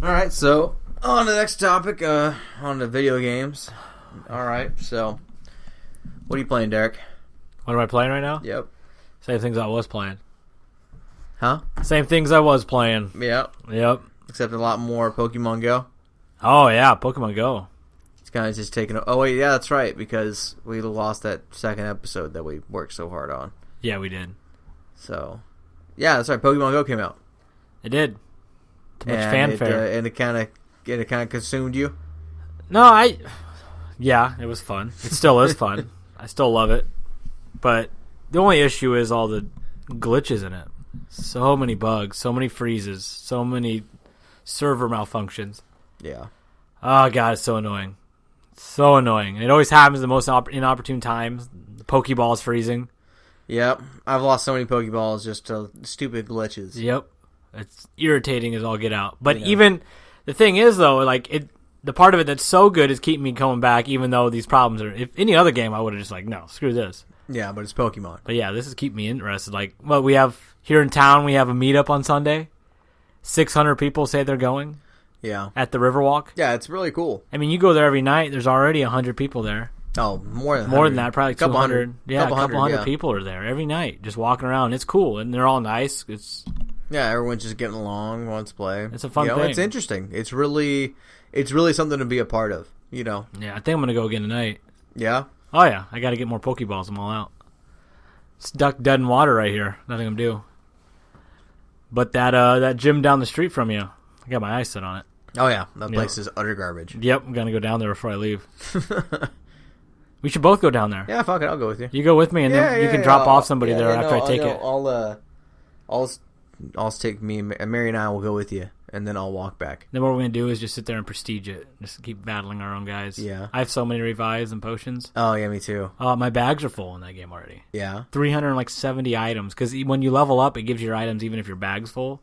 All right, so on to the next topic, on the video games. All right, so what are you playing, Derek? What am I playing right now? Yep. Same things I was playing. Huh? Same things I was playing. Yep. Yep. Except a lot more Pokemon Go. Oh, yeah, Pokemon Go. It's kind of just taking... Oh, wait, yeah, that's right, because we lost that second episode that we worked so hard on. Yeah, we did. So, yeah, that's right, Pokemon Go came out. It did. Too much fanfare. And it kind of consumed you? No, Yeah, it was fun. It still is fun. I still love it. But the only issue is all the glitches in it. So many bugs, so many freezes, so many server malfunctions. Yeah. Oh, God, it's so annoying. So annoying. And it always happens at the most inopportune times. The Pokeball is freezing. Yep. I've lost so many Pokeballs just to stupid glitches. Yep. It's irritating as all get out. But even the thing is, though, like the part of it that's so good is keeping me coming back, even though these problems are. If any other game, I would have just like, no, screw this. Yeah, but it's Pokemon. But yeah, this is keeping me interested. Like, what we have here in town, we have a meetup on Sunday. 600 people say they're going. Yeah. At the Riverwalk. Yeah, it's really cool. I mean, you go there every night. There's already 100 people there. Oh, more than that, probably 200. Yeah, a couple hundred people are there every night, just walking around. It's cool, and they're all nice. Yeah, everyone's just getting along, wants to play. It's a fun thing. It's interesting. It's really something to be a part of. Yeah, I think I'm gonna go again tonight. Yeah. Oh yeah, I got to get more Pokeballs. I'm all out. It's duck dead in water right here. Nothing I'm do. But that gym down the street from you, I got my eyes set on it. Oh yeah, that place is utter garbage. Yep, I'm gonna go down there before I leave. We should both go down there. Yeah, fuck it, I'll go with you. You go with me, and then you can drop off somebody there after I take it. I'll take me, Mary and I will go with you, and then I'll walk back. Then what we're gonna do is just sit there and prestige it, just keep battling our own guys. Yeah, I have so many revives and potions. Oh yeah, me too. My bags are full in that game already. Yeah, 370 items, because when you level up, it gives you your items even if your bag's full.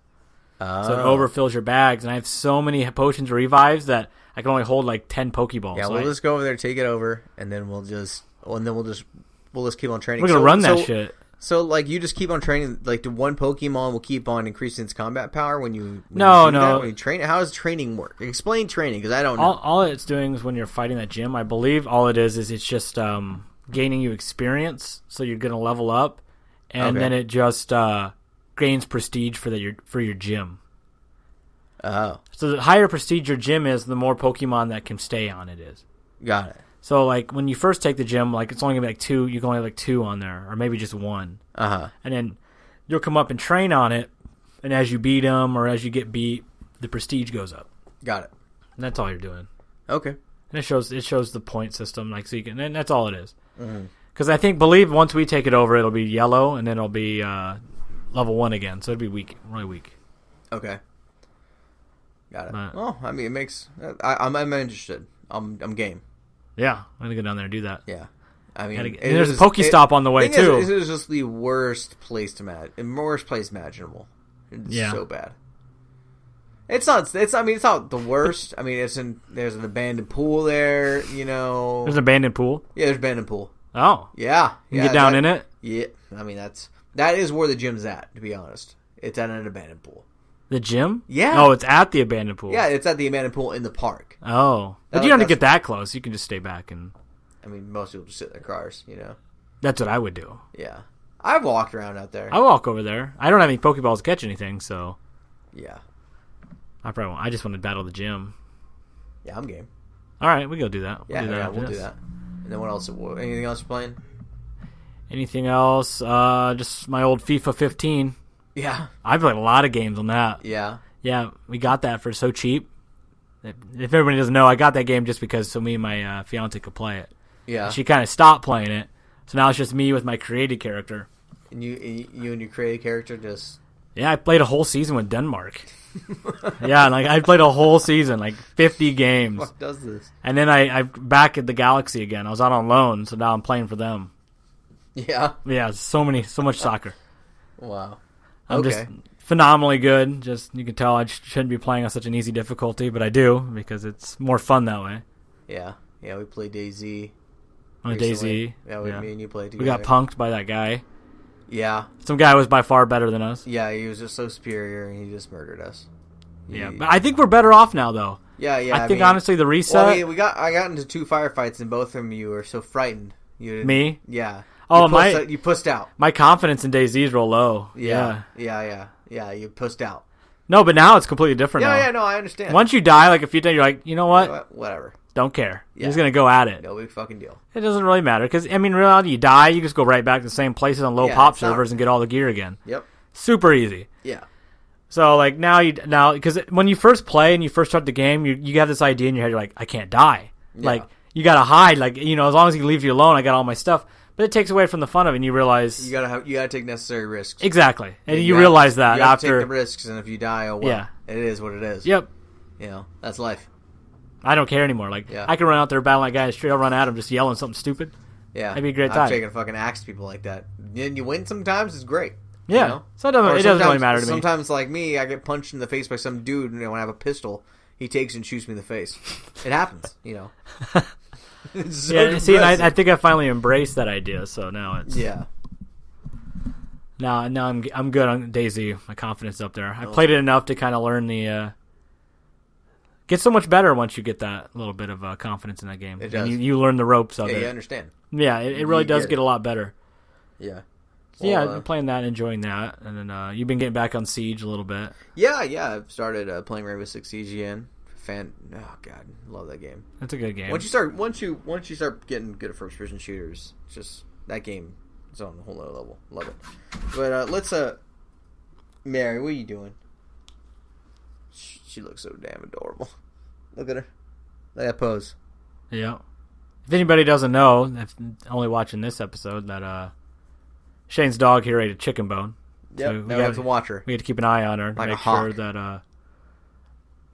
Oh. So it overfills your bags, and I have so many potions revives that I can only hold like 10 Pokeballs. Yeah, we'll just go over there, take it over, and then we'll just keep on training. We're gonna run that shit. So like you just keep on training, like the one Pokemon will keep on increasing its combat power when you when you train. How does training work? Explain training, because I don't know. All it's doing is when you're fighting that gym, I believe all it is it's just gaining you experience, so you're gonna level up, and then it just gains prestige for your gym. Oh. So the higher prestige your gym is, the more Pokemon that can stay on it is. Got it. So like when you first take the gym, like it's only gonna be like 2. You can only have like 2 on there, or maybe just 1. And then you'll come up and train on it, and as you beat them or as you get beat, the prestige goes up. Got it. And that's all you're doing. Okay. And it shows the point system, like so you can, and that's all it is. Because I believe once we take it over, it'll be yellow, and then it'll be level 1 again. So it'll be weak, really weak. Okay. Got it. Well, I mean, it makes. I'm interested. I'm game. Yeah, I'm gonna go down there and do that. Yeah, I mean, and there's a Pokestop on the way too. This is just the worst place imaginable. It's so bad. It's not. I mean, it's not the worst. I mean, there's an abandoned pool there. You know. There's an abandoned pool. Yeah, there's an abandoned pool. Oh. Yeah. You get down in it. Yeah, I mean that is where the gym's at. To be honest, it's at an abandoned pool. The gym? Yeah. Oh, it's at the abandoned pool. Yeah, it's at the abandoned pool in the park. Oh. But you don't have to get that close. You can just stay back and... I mean, most people just sit in their cars, you know? That's what I would do. Yeah. I've walked around out there. I walk over there. I don't have any Pokeballs to catch anything, so... Yeah. I probably won't. I just want to battle the gym. Yeah, I'm game. All right, we go do that. We'll do that. And then what else? Anything else you're playing? Anything else? Just my old FIFA 15. Yeah. I played a lot of games on that. Yeah. Yeah, we got that for so cheap. If everybody doesn't know, I got that game just because so me and my fiance could play it. Yeah. And she kind of stopped playing it, so now it's just me with my created character. And you and your created character just... Yeah, I played a whole season with Denmark. Yeah, like I played a whole season, like 50 games. What does this? And then I back at the Galaxy again. I was out on loan, so now I'm playing for them. Yeah. Yeah, so much soccer. Wow. I'm just phenomenally good. Just you can tell I shouldn't be playing on such an easy difficulty, but I do because it's more fun that way. Yeah, we played DayZ. On DayZ. Yeah, me and you played together. We got punked by that guy. Yeah. Some guy was by far better than us. Yeah, he was just so superior, and he just murdered us. Yeah, but I think we're better off now, though. Yeah. I think honestly the reset. Well, I got into 2 firefights, and both of them you were so frightened. You didn't, Me? Yeah. Oh, you pussed out. My confidence in DayZ is real low. Yeah. You pussed out. No, but now it's completely different. Yeah, no, I understand. Once you die, like a few times, you're like, you know what? Whatever. Don't care. You're just gonna go at it. No big fucking deal. It doesn't really matter because in reality, you die, you just go right back to the same places on low pop servers and get all the gear again. Yep. Super easy. Yeah. So like now because when you first play and you first start the game, you have this idea in your head. You're like, I can't die. Yeah. Like you gotta hide. Like as long as he leaves you alone, I got all my stuff. But it takes away from the fun of it, and you realize you gotta take necessary risks. Exactly, and you realize that you have after to take the risks, and if you die, it is what it is. Yep. That's life. I don't care anymore. Like I can run out there battling a guy in the street. I'll run at him just yelling something stupid. Yeah, that'd be a great time. I'm taking a fucking axe to people like that. And you win sometimes. It's great. Yeah, so it doesn't really matter to me. Sometimes, like me, I get punched in the face by some dude, and when I have a pistol, he takes and shoots me in the face. It happens, See, and I think I finally embraced that idea. So now it's Now I'm good on DayZ. My confidence is up there. I played it enough to kind of learn the. Get so much better once you get that little bit of confidence in that game. It does. And you learn the ropes of it. Yeah, you understand. Yeah, it really does get a lot better. Yeah. Well, I've been playing that, enjoying that, and then you've been getting back on Siege a little bit. Yeah, I've started playing Rainbow Six Siege again. Oh god, love that game. It's a good game. Once you start getting good at first person shooters, it's just that game is on a whole other level. Love it. But let's Mary, what are you doing? She looks so damn adorable. Look at her. Look at that pose. Yeah. If anybody doesn't know, if only watching this episode, that Shane's dog here ate a chicken bone. Yep, so we have to watch her. We have to keep an eye on her to like make sure that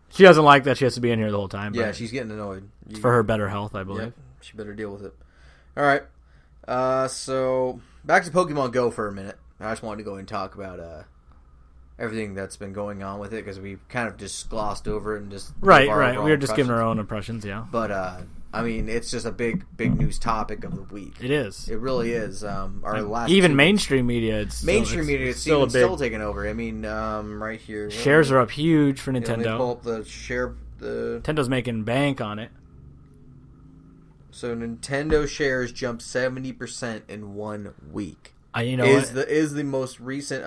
she doesn't like that she has to be in here the whole time. Yeah, she's getting annoyed. It's for her better health, I believe. Yep, she better deal with it. All right. So back to Pokemon Go for a minute. I just wanted to go and talk about everything that's been going on with it because we kind of just glossed over it and just right. We were just giving our own impressions, yeah. But I mean, it's just a big news topic of the week. It is. It really is. Our last mainstream media. It's still taking over. I mean, right here, shares are up huge for Nintendo. Let me pull up the share. Nintendo's making bank on it. So Nintendo shares jumped 70% in 1 week. Is the most recent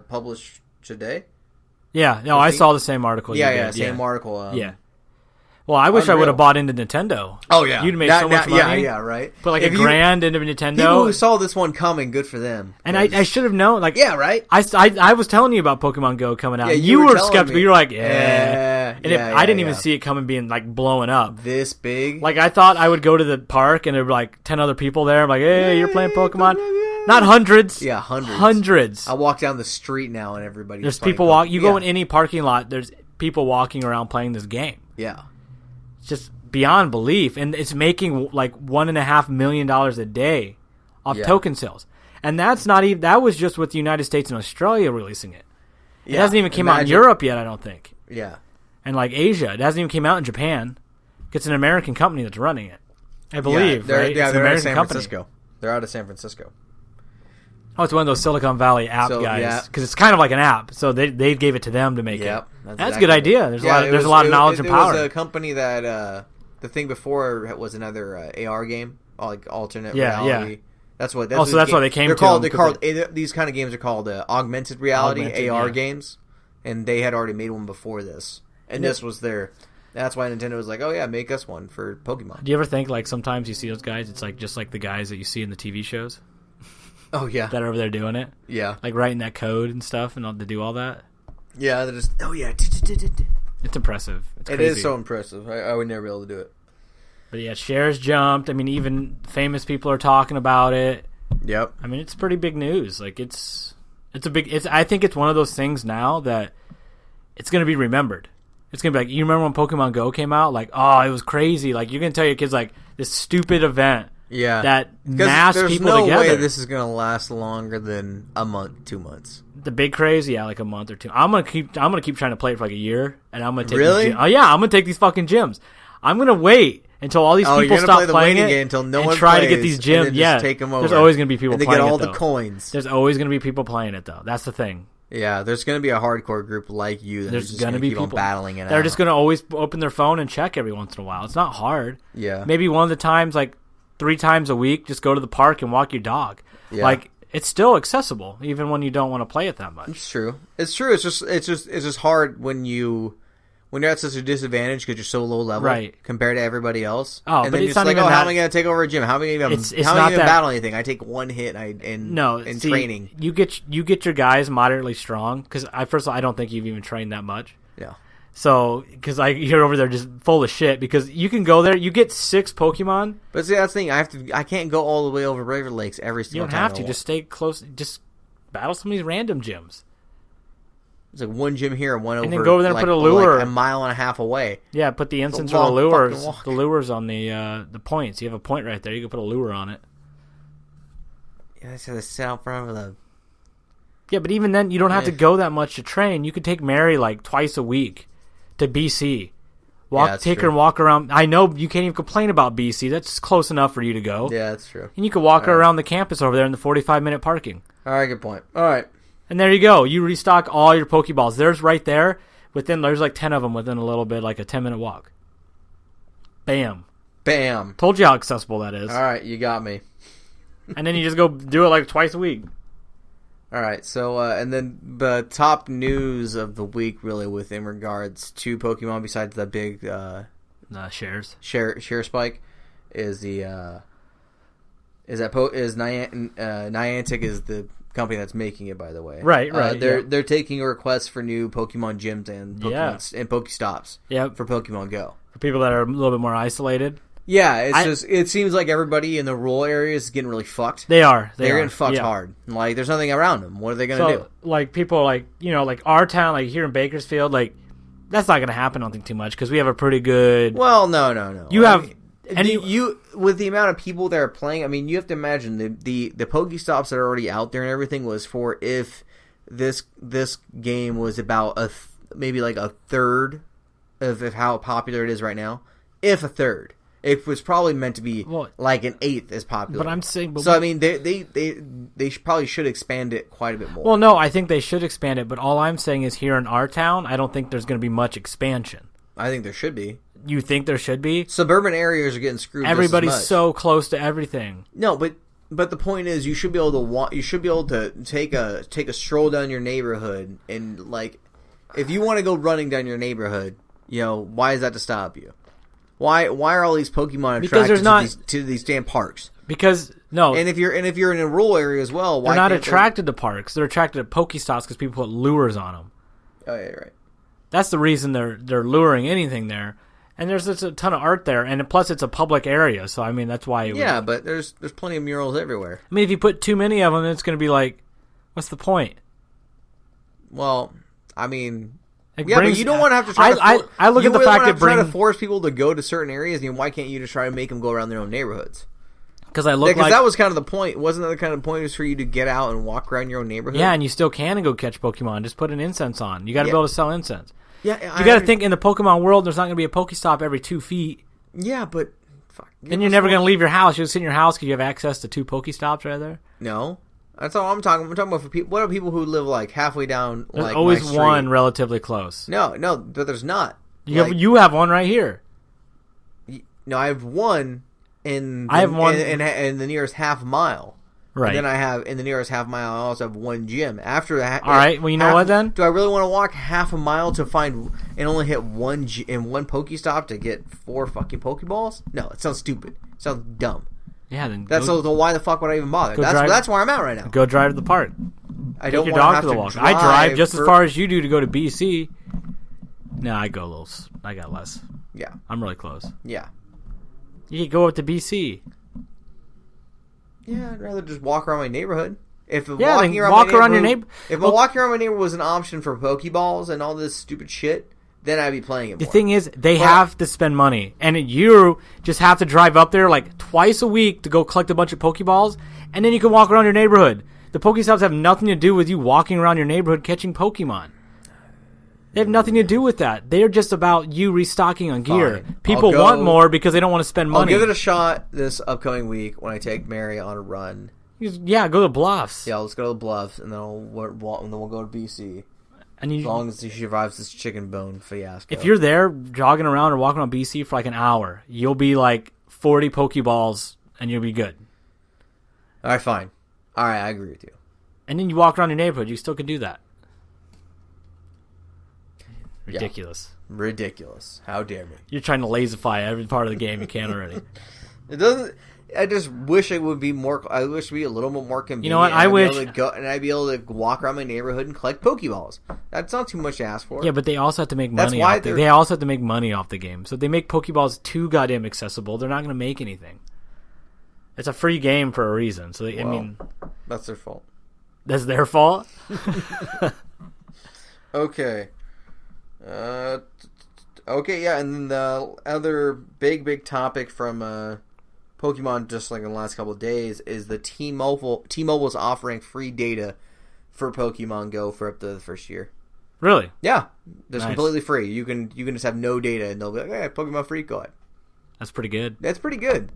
published today? Yeah, no, I saw the same article. Same article. Yeah. Well, I wish I would have bought into Nintendo. Oh yeah, you'd made so much money. Yeah, right. Put like $1,000 into Nintendo. People who saw this one coming, good for them. And I should have known. Like, yeah, right. I was telling you about Pokemon Go coming out. Yeah, you were skeptical. Me. You were like, I didn't even see see it coming, being like blowing up this big. Like I thought I would go to the park and there were like 10 other people there. I'm like, hey, you're playing Pokemon. Not hundreds. Yeah, hundreds. Hundreds. I walk down the street now and everybody's there's people walking. You go in any parking lot, there's people walking around playing this game. Yeah. It's just beyond belief. And it's making like $1.5 million a day off token sales. And that's not even, that was just with the United States and Australia releasing it. It hasn't even came out in Europe yet, I don't think. Yeah. And like Asia. It hasn't even came out in Japan. It's an American company that's running it. I believe, right? Yeah, they're out of San company. Francisco. They're out of San Francisco. Oh, it's one of those Silicon Valley app guys. Because it's kind of like an app. So they gave it to them to make it. That's a good idea. There's a lot of knowledge and power. It was a company that the thing before was another AR game, like alternate reality. Yeah. That's what. That's why they came. These kind of games are called augmented reality AR games, and they had already made one before this, and this was their. That's why Nintendo was like, "Oh yeah, make us one for Pokemon." Do you ever think like sometimes you see those guys? It's like just like the guys that you see in the TV shows. Oh yeah, that are over there doing it. Yeah, like writing that code and stuff, and all to do all that. Yeah, they're just. Oh yeah, it's impressive. It is so impressive. I would never be able to do it. But yeah, shares jumped. I mean, even famous people are talking about it. Yep. I mean, it's pretty big news. Like it's a big. I think it's one of those things now that it's going to be remembered. It's going to be like, you remember when Pokemon Go came out? Like, oh, it was crazy. Like, you're going to tell your kids, like, this stupid event that massed people together. There's no way this is going to last longer than a month, 2 months. The big craze, yeah, like a month or two. I'm gonna keep trying to play it for like a year, and I'm going to take really? Oh, yeah, I'm going to take these fucking gyms. I'm going to wait until all these people stop playing it until no one try plays, to get these gyms. Yeah, take them over. There's always going to be people playing it, get all the coins. There's always going to be people playing it, though. That's the thing. Yeah, there's going to be a hardcore group like you that There's is just going to keep on battling it. They're just going to always open their phone and check every once in a while. It's not hard. Yeah. Maybe one of the times, like 3 times a week, just go to the park and walk your dog. Yeah. Like, it's still accessible, even when you don't want to play it that much. It's true. It's true. It's just hard when you're at such a disadvantage because you're so low level, right, compared to everybody else. Oh, and but then it's you're not like, even how am I going to take over a gym? How am I going to battle anything? I take one hit in training. You get your guys moderately strong because first of all, I don't think you've even trained that much. Yeah. So, because you're over there just full of shit because you can go there, you get 6 Pokemon. But see, that's the thing. I can't go all the way over River Lakes every single time. You don't have to. Just stay close. Just battle some of these random gyms. It's like one gym here and one over. And then go over there and put a lure. Like a mile and a half away. Yeah, put the incense or the lures. The lures on the points. You have a point right there. You can put a lure on it. Yeah, that's how they sit out front of the... Yeah, but even then, you don't have to go that much to train. You could take Mary like twice a week to BC. Take her and walk around. I know you can't even complain about BC. That's close enough for you to go. Yeah, that's true. And you can walk her around the campus over there in the 45-minute parking. All right, good point. All right. And there you go. You restock all your Pokeballs. There's right there. There's like 10 of them within a little bit, like a 10-minute walk. Bam. Bam. Told you how accessible that is. All right, you got me. And then you just go do it like twice a week. All right, so and then the top news of the week, really, in regards to Pokemon, besides the big share spike, is Niantic is the company that's making it. By the way, right. They're taking requests for new Pokemon gyms and and Pokestops. For Pokemon Go for people that are a little bit more isolated. Yeah, it seems like everybody in the rural areas is getting really fucked. They are. They're getting fucked hard. Like, there's nothing around them. What are they going to do? Like, people, like, like our town, like here in Bakersfield, like, that's not going to happen, I don't think, too much, because we have a pretty good... Well, no. You with the amount of people that are playing, I mean, you have to imagine the Pokestops that are already out there and everything was for if this game was about maybe like a third of how popular it is right now. If a third. It was probably meant to be like an eighth as popular. But I'm saying... I mean, they probably should expand it quite a bit more. Well, no, I think they should expand it, but all I'm saying is here in our town, I don't think there's going to be much expansion. I think there should be. You think there should be? Suburban areas are getting screwed. Everybody's so close to everything. No, but the point is, you should be able to take a stroll down your neighborhood and, like, if you want to go running down your neighborhood, why is that to stop you? Why are all these Pokemon attracted to these damn parks? Because no, and if you're in a rural area as well, why they're not attracted to parks? They're attracted to Pokestops because people put lures on them. Oh yeah, right. That's the reason they're luring anything there. And there's just a ton of art there, and plus it's a public area, so I mean that's why. But there's plenty of murals everywhere. I mean, if you put too many of them, it's going to be like, what's the point? Well, I mean. But you don't want to have to try I look at the fact that try to force people to go to certain areas. And why can't you just try to make them go around their own neighborhoods? Because that was kind of the point. Wasn't that the kind of point was for you to get out and walk around your own neighborhood? Yeah, and you still can go catch Pokemon. Just put an incense on. You got to be able to sell incense. Yeah, you got to think in the Pokemon world. There's not going to be a Pokestop every 2 feet. Yeah, but fuck. Then you're never going to leave your house. You'll sit in your house because you have access to 2 Pokestops right there. No. That's all I'm talking. I'm talking about for people. What are people who live like halfway down? There's always one relatively close. No, but there's not. You have one right here. No, I have one in the nearest half mile. Right. And then I have in the nearest half mile. I also have one gym. After that, all right. Well, you know what then? Do I really want to walk half a mile to find and only hit one Pokestop to get 4 fucking Pokeballs? No, it sounds stupid. It sounds dumb. Yeah, then why the fuck would I even bother? That's where I'm at right now. Go drive to the park. I don't want to have to drive. I drive just as far as you do to go to BC. No, I got less. Yeah, I'm really close. Yeah, you can go up to BC. Yeah, I'd rather just walk around my neighborhood. If walking around your neighborhood was an option for Pokeballs and all this stupid shit, then I'd be playing it more. The thing is, they have to spend money. And you just have to drive up there like twice a week to go collect a bunch of Pokeballs, and then you can walk around your neighborhood. The Pokestops have nothing to do with you walking around your neighborhood catching Pokemon. They have nothing to do with that. They're just about you restocking on gear. Fine. People want more because they don't want to spend money. I'll give it a shot this upcoming week when I take Mary on a run Yeah, go to the Bluffs. Yeah, let's go to the Bluffs, and then we'll go to BC. And as long as he survives this chicken bone fiasco. If you're there jogging around or walking on BC for like an hour, you'll be like 40 Pokeballs, and you'll be good. All right, fine. All right, I agree with you. And then you walk around your neighborhood, you still can do that. Ridiculous. Yeah. Ridiculous. How dare me? You're trying to lazify every part of the game you can already. It doesn't. I just wish it would be more. I wish it would be a little bit more convenient. You know what? I wish I'd be able to walk around my neighborhood and collect Pokeballs. That's not too much to ask for. Yeah, but they also have to make money. They also have to make money off the game. So if they make Pokeballs too goddamn accessible, they're not going to make anything. It's a free game for a reason. So I mean, that's their fault. That's their fault. Okay. Okay, yeah, and then the other big topic from Pokemon, just like in the last couple of days, is the T-Mobile's offering free data for Pokemon Go for up to the first year. Really? Yeah, just completely free. You can just have no data, and they'll be like, "Hey, Pokemon free, go ahead." That's pretty good. That's pretty good.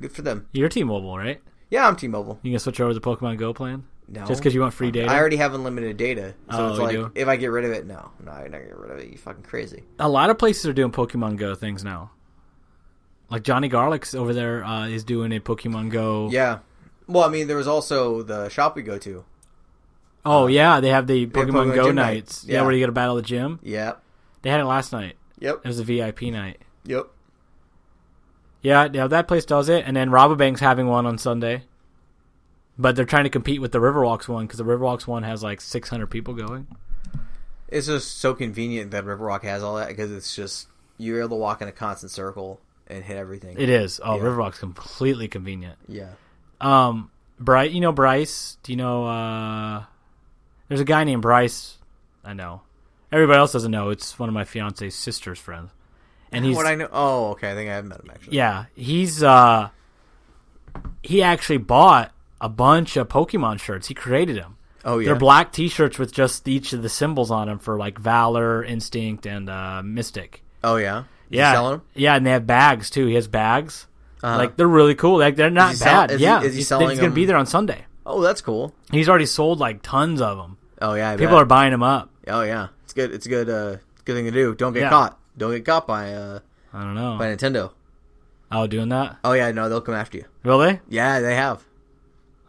Good for them. You're T-Mobile, right? Yeah, I'm T-Mobile. You gonna switch over to the Pokemon Go plan? No. Just because you want free data? I already have unlimited data. So it's like, do? if I get rid of it, no, I'm not going to get rid of it. You fucking crazy. A lot of places are doing Pokemon Go things now. Like Johnny Garlic's over there is doing a Pokemon Go. Yeah. Well, I mean, there was also the shop we go to. Oh, yeah. They have the Pokemon Go nights. Yeah, where you got to battle the gym. Yep. They had it last night. Yep. It was a VIP night. Yep. Yeah, that place does it. And then Robobank's having one on Sunday. But they're trying to compete with the Riverwalks one because the Riverwalks one has like 600 people going. It's just so convenient that Riverwalk has all that because it's just you're able to walk in a constant circle and hit everything. It is. Oh, yeah. Riverwalk's completely convenient. Yeah. Bryce, you know Bryce? Do you know? There's a guy named Bryce. I know. Everybody else doesn't know. It's one of my fiance's sister's friends. And he's what I know. Oh, okay. I think I have met him actually. Yeah, he actually bought a bunch of Pokemon shirts. He created them. Oh, yeah? They're black T-shirts with just each of the symbols on them for, like, Valor, Instinct, and Mystic. Oh, yeah? Is he selling them? Yeah, and they have bags, too. He has bags. Like, they're really cool. Like, they're not bad. Is he selling them? He's going to be there on Sunday. Oh, that's cool. He's already sold, like, tons of them. Oh, yeah, People are buying them up. Oh, yeah. It's good. It's a good thing to do. Don't get caught. Don't get caught by, I don't know. By Nintendo. Oh, doing that? Oh, yeah, no, they'll come after you. Will they? Yeah, they have.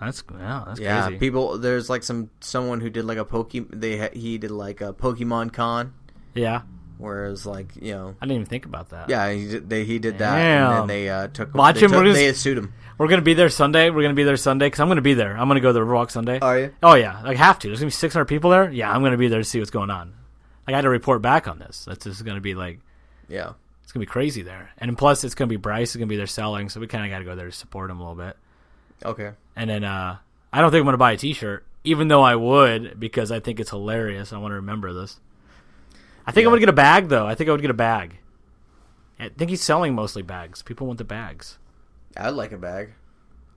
That's crazy. Yeah, people. There's like someone who did like a he did like a Pokemon Con. Yeah. Whereas like I didn't even think about that. Yeah, he did that, Damn. and then they took. Watch him. They sued him. We're gonna be there Sunday. Because I'm gonna be there. I'm gonna go to the Riverwalk Sunday. Are you? Oh yeah, I have to. There's gonna be 600 people there. Yeah, I'm gonna be there to see what's going on. I got to report back on this. That's just gonna be like. Yeah. It's gonna be crazy there, and plus it's gonna be Bryce is gonna be there selling, so we kind of got to go there to support him a little bit. Okay. And then I don't think I'm gonna buy a T-shirt, even though I would because I think it's hilarious. I want to remember this. I think I'm gonna get a bag though. I think I would get a bag. I think he's selling mostly bags. People want the bags. I'd like a bag.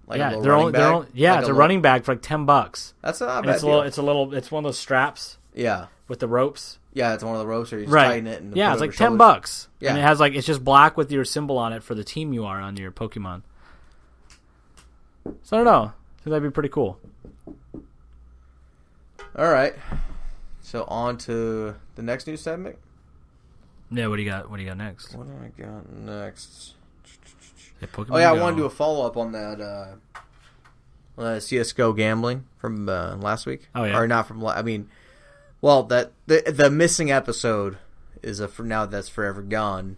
Like yeah, a running bag. It's a running bag for like $10. That's not bad. It's one of those straps. Yeah. With the ropes. Yeah, it's one of the ropes where you just tighten it. And yeah, it's like $10. Yeah. And it has it's just black with your symbol on it for the team you are on your Pokemon. So I don't know. I think that'd be pretty cool. All right. So on to the next news segment. Yeah, what do you got? What do you got next? What do I got next? Oh yeah, I want to do a follow up on that CS:GO gambling from last week. Oh yeah, or not from. I mean, well, that the missing episode is for now that's forever gone.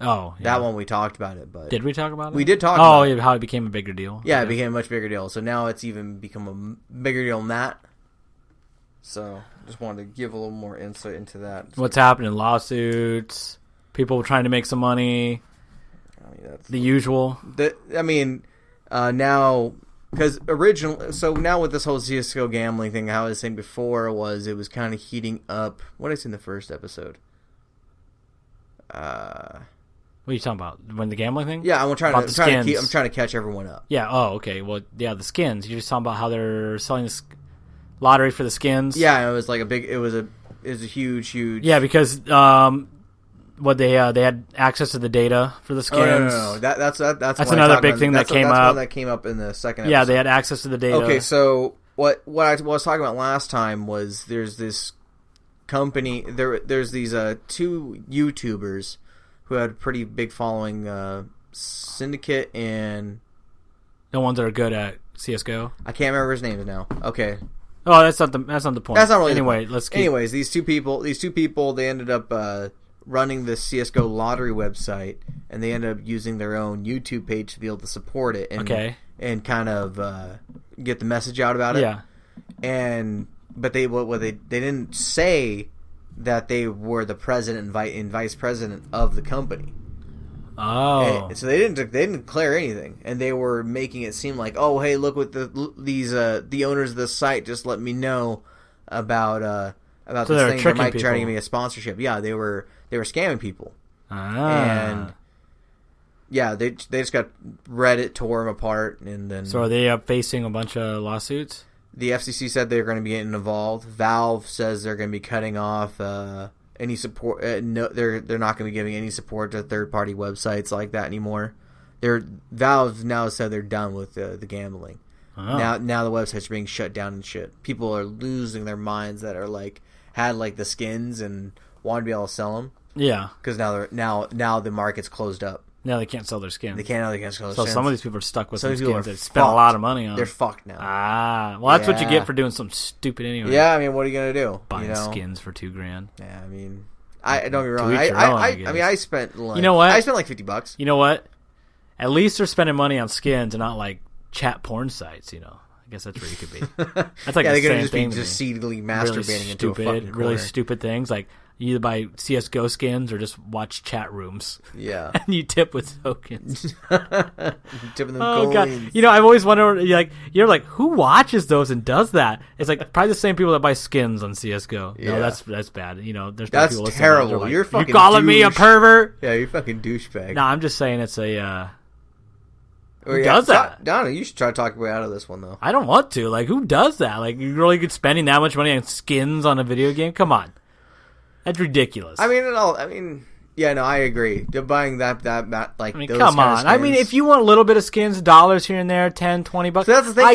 Oh, yeah. That one we talked about it, but did we talk about it? We did talk about it. How it became a bigger deal. Yeah, it became a much bigger deal. So now it's even become a bigger deal than that. So just wanted to give a little more insight into that. What's happening? Lawsuits, people trying to make some money. I mean, that's the usual. Now because originally, so now with this whole CS:GO gambling thing, how I was saying before was it was kind of heating up. What did I say in the first episode? What are you talking about? When the gambling thing? Yeah, I'm trying to catch everyone up. Yeah. Oh, okay. Well, yeah, the skins. You're just talking about how they're selling this lottery for the skins. Yeah, it was like it was a huge. Yeah, because they had access to the data for the skins. Oh, no. That's another big thing that came up. That's one that came up in the second episode. Yeah, they had access to the data. Okay, so what I was talking about last time was there's this company. There's these two YouTubers who had a pretty big following, Syndicate and the ones that are good at CS:GO. I can't remember his names now. Okay. Oh, that's not the point. That's not really. Anyway, let's keep. Anyways, these two people, they ended up running the CS:GO lottery website, and they ended up using their own YouTube page to be able to support it and kind of get the message out about it. Yeah. But they didn't say that they were the president and vice president of the company. Oh, so they didn't declare anything, and they were making it seem like, oh, hey, look what the owners of the site just let me know about this thing. They might try to give me a sponsorship. Yeah, they were scamming people. And yeah, they just got Reddit tore them apart, and then. So are they facing a bunch of lawsuits? The FCC said they're going to be getting involved. Valve says they're going to be cutting off any support. No, they're not going to be giving any support to third-party websites like that anymore. Valve now said they're done with the gambling. Oh. Now the websites are being shut down and shit. People are losing their minds that are had the skins and want to be able to sell them. Yeah, because now the market's closed up. Now they can't sell their skins. They can't sell their skins. So some of these people are stuck with some skins they spent a lot of money on. They're fucked now. Well, that's what you get for doing something stupid anyway. Yeah, I mean, what are you gonna do? Buying skins for $2,000. Yeah, I mean, I don't get me wrong. I spent you know what? I spent $50. You know what? At least they're spending money on skins and not chat porn sites. I guess that's where you could be. That's the they same just thing. Be just seedily masturbating into a fucking corner. Really stupid things you either buy CS:GO skins or just watch chat rooms. Yeah. And you tip with tokens. Tipping them oh, coins. God. I've always wondered, you're who watches those and does that? It's probably the same people that buy skins on CS:GO. Yeah. No, that's bad. There's that's people terrible. That you're fucking you calling me a pervert? Yeah, you're fucking douchebag. No, I'm just saying it's a... Who does that? Donna, you should try to talk your way out of this one, though. I don't want to. Who does that? You really good spending that much money on skins on a video game? Come on. That's ridiculous. I agree. You're buying that those come on. Kind of skins. If you want a little bit of skins, dollars here and there, $10, $20. So that's the thing.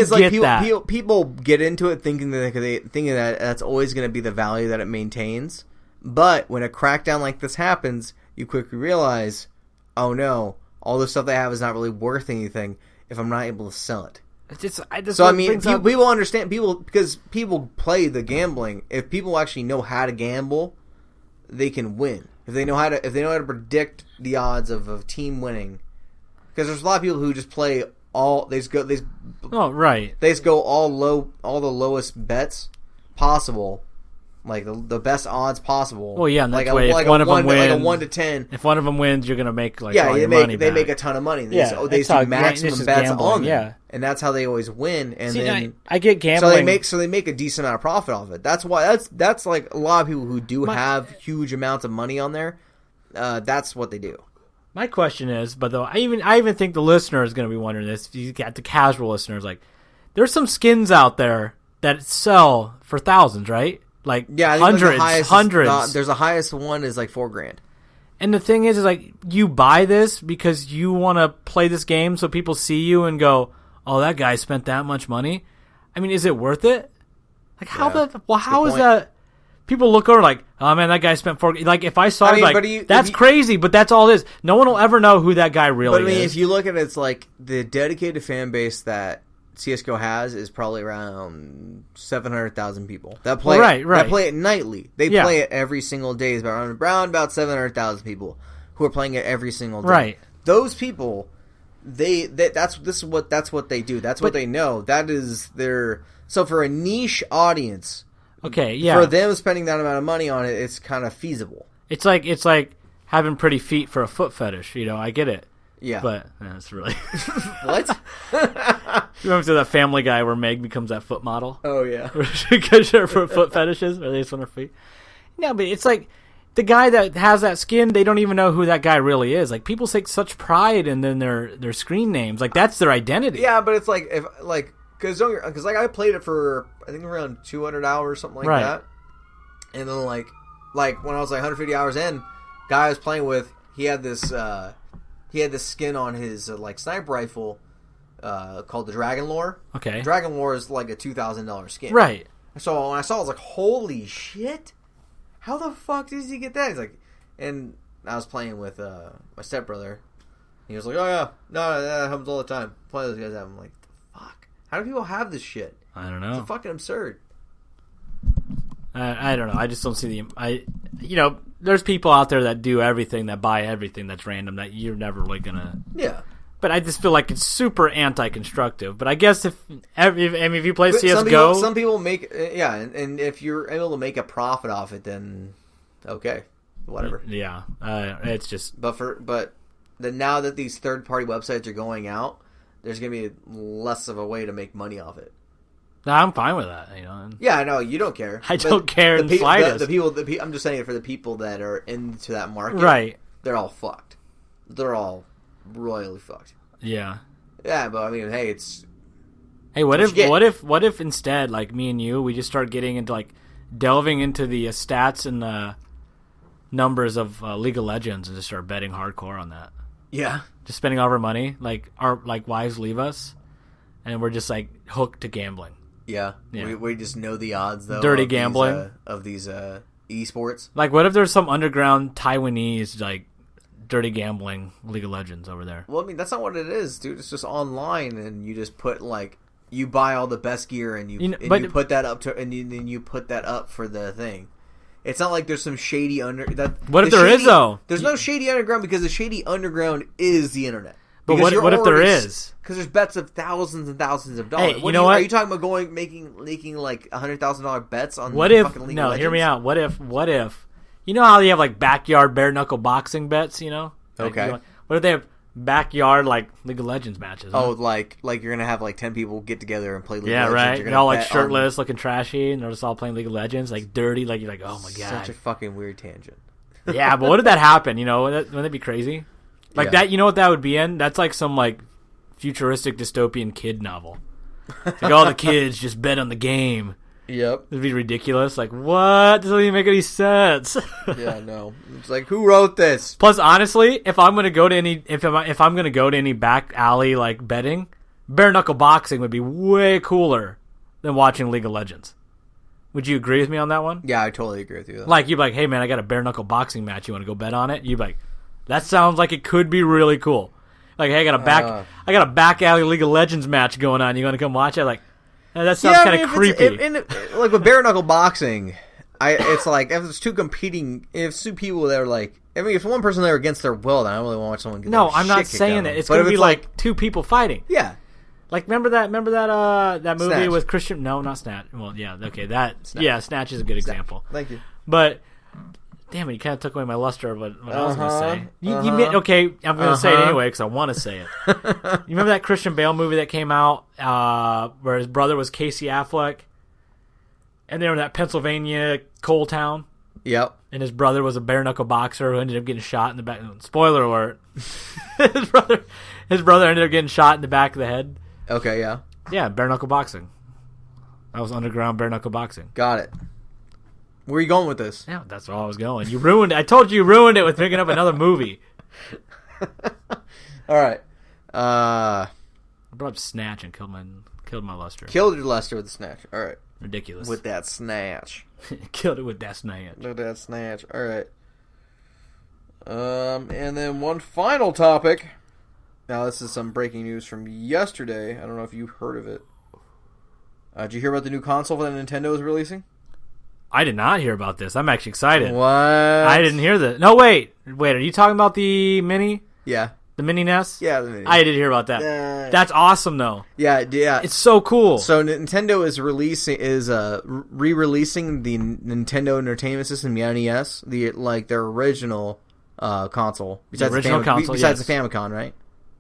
I people get into it thinking that that's always going to be the value that it maintains. But when a crackdown like this happens, you quickly realize, oh no, all the stuff they have is not really worth anything if I'm not able to sell it. People understand because people play the gambling. If people actually know how to gamble, they can win. If they know how to predict the odds of a team winning, because there's a lot of people who just play all they just go all the lowest bets possible. The best odds possible. Well, yeah, and that's way if one of them wins, 1 to 10. If one of them wins, you're gonna make all your money they back. make a ton of money. They do maximum bets on them, yeah. And that's how they always win. And I get gambling. So they make a decent amount of profit off it. That's why that's a lot of people who do have huge amounts of money on there. That's what they do. My question is, but though I even think the listener is going to be wondering this. You got the casual listeners, there's some skins out there that sell for thousands, right? Hundreds. There's the highest one is $4,000. And the thing is you buy this because you want to play this game so people see you and go, oh, that guy spent that much money. I mean, is it worth it? How is that? People look over oh man, that guy spent $4,000. If I saw that's crazy, but that's all it is. No one will ever know who that guy really is. If you look at it, it's the dedicated fan base that CS:GO has is probably around 700,000 people that play that play it nightly. They play it every single day. It's around about 700,000 people who are playing it every single day. Right. Those people, that's what they do. That's what they know. That is so for a niche audience. Okay, yeah. For them spending that amount of money on it, it's kind of feasible. It's like having pretty feet for a foot fetish. I get it. Yeah. But that's really... What? You remember that Family Guy where Meg becomes that foot model? Oh, yeah. Because her foot fetishes, or they just want her feet. No, but it's the guy that has that skin, they don't even know who that guy really is. People take such pride in their screen names. That's their identity. Yeah, but it's because I played it for, I think, around 200 hours, something like that. And then, when I was 150 hours in, Guy I was playing with, he had this skin on his like sniper rifle called the Dragon Lore. Okay. Dragon Lore is like a $2,000 skin. Right. So when I saw it, I was like, holy shit. How the fuck did he get that? He's like, and I was playing with my stepbrother. He was like, oh yeah, no, that happens all the time. Plenty of those guys have them. I'm like, fuck. How do people have this shit? I don't know. It's fucking absurd. I don't know. I just don't see there's people out there that do everything, that buy everything that's random, that you're never really gonna. Yeah. But I just feel like it's super anti-constructive. But I guess if you play CS:GO, some people make and if you're able to make a profit off it, then okay, whatever. Yeah, it's just. But now that these third-party websites are going out, there's gonna be less of a way to make money off it. No, I'm fine with that. Yeah, I know you don't care. I don't care in the slightest. The people, I'm just saying it for the people that are into that market. Right. They're all fucked. They're all royally fucked. Yeah. Yeah, but I mean, hey, it's. Hey, what if instead, like me and you, we just start getting into like delving into the stats and the numbers of League of Legends and just start betting hardcore on that? Yeah. Just spending all of our money, like our wives leave us, and we're just like hooked to gambling. Yeah. We just know the odds though. Dirty gambling of these esports. Like, what if there's some underground Taiwanese like dirty gambling League of Legends over there? Well, I mean, that's not what it is, dude. It's just online, and you just put like you buy all the best gear, and you put that up to, and then you put that up for the thing. It's not like there's some shady What if there is though? There's no shady underground because the shady underground is the internet. But what if there is? Because there's bets of thousands and thousands of dollars. Hey, you know what? Are you talking about making like $100,000 bets on fucking League of Legends? Hear me out. What if you know how they have like backyard bare knuckle boxing bets? Okay. What if they have backyard like League of Legends matches? Oh, like you're gonna have like 10 people get together and play League of Legends. Yeah, right. They're all like shirtless, looking trashy, and they're just all playing League of Legends, like dirty. Like you're like, oh my god, such a fucking weird tangent. Yeah, but what did that happen? Wouldn't that be crazy? Like that, you know what that would be in? That's like some like futuristic dystopian kid novel. Like all the kids just bet on the game. Yep. It'd be ridiculous. Like, what? This doesn't even make any sense. Yeah, no. It's like, who wrote this? Plus, honestly, if I'm gonna go to any back alley like betting, bare knuckle boxing would be way cooler than watching League of Legends. Would you agree with me on that one? Yeah, I totally agree with you. Though. Like, you'd be like, hey man, I got a bare knuckle boxing match. You want to go bet on it? You'd be like, that sounds like it could be really cool. Like, hey, I got a back alley League of Legends match going on. You want to come watch it? Like, that sounds kind of creepy. Like with bare knuckle boxing, it's like if it's two people that are like, I mean, if one person there against their will, then I don't really want to watch someone get No, I'm not saying that. It's going to be like two people fighting. Yeah. Like, remember that movie Snatch. With Christian? No, not Snatch. Well, yeah, okay, Snatch is a good example. Thank you. But damn it, you kind of took away my luster of what I was going to say. Okay, I'm going to say it anyway because I want to say it. You remember that Christian Bale movie that came out where his brother was Casey Affleck? And they were in that Pennsylvania coal town? Yep. And his brother was a bare-knuckle boxer who ended up getting shot in the back. Spoiler alert. His brother ended up getting shot in the back of the head. Okay, yeah. Yeah, bare-knuckle boxing. That was underground bare-knuckle boxing. Got it. Where are you going with this? Yeah, that's where I was going. You ruined it. I told you ruined it with picking up another movie. All right. I brought up Snatch and killed my luster. Killed your luster with the Snatch. All right. Ridiculous. With that Snatch. Killed it with that Snatch. With that Snatch. All right. And then one final topic. Now, this is some breaking news from yesterday. I don't know if you heard of it. Did you hear about the new console that Nintendo is releasing? I did not hear about this. I'm actually excited. What? I didn't hear this. No, wait. Are you talking about the Mini? Yeah. The Mini NES? Yeah, the Mini. I did hear about that. That's awesome, though. Yeah. It's so cool. So Nintendo is re-releasing the Nintendo Entertainment System, the NES, their original console. Besides the Famicom, right?